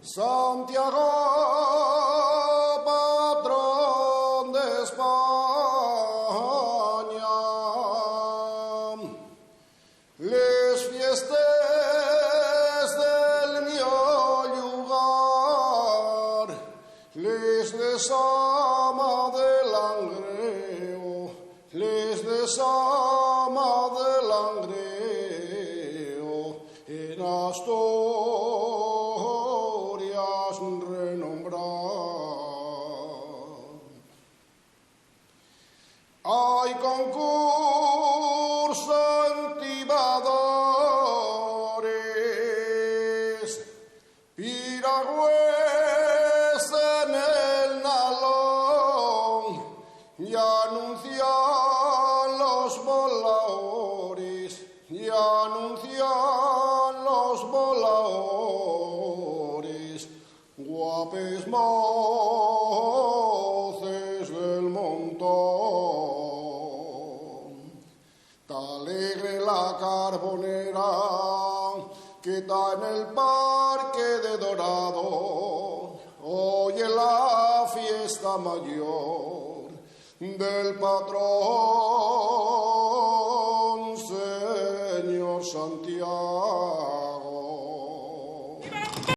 Santiago, patrón de España, les fiestes del mío lugar, les desama del langreo, les desama del langreo, en Asturias renombrado. Hay concurso en tibadores, piragües en el nalón, y anuncian los voladores, y anuncian los voladores, guapes moces del montón. Ta alegre la carbonera que está en el parque de Dorado, oye la fiesta mayor del patrón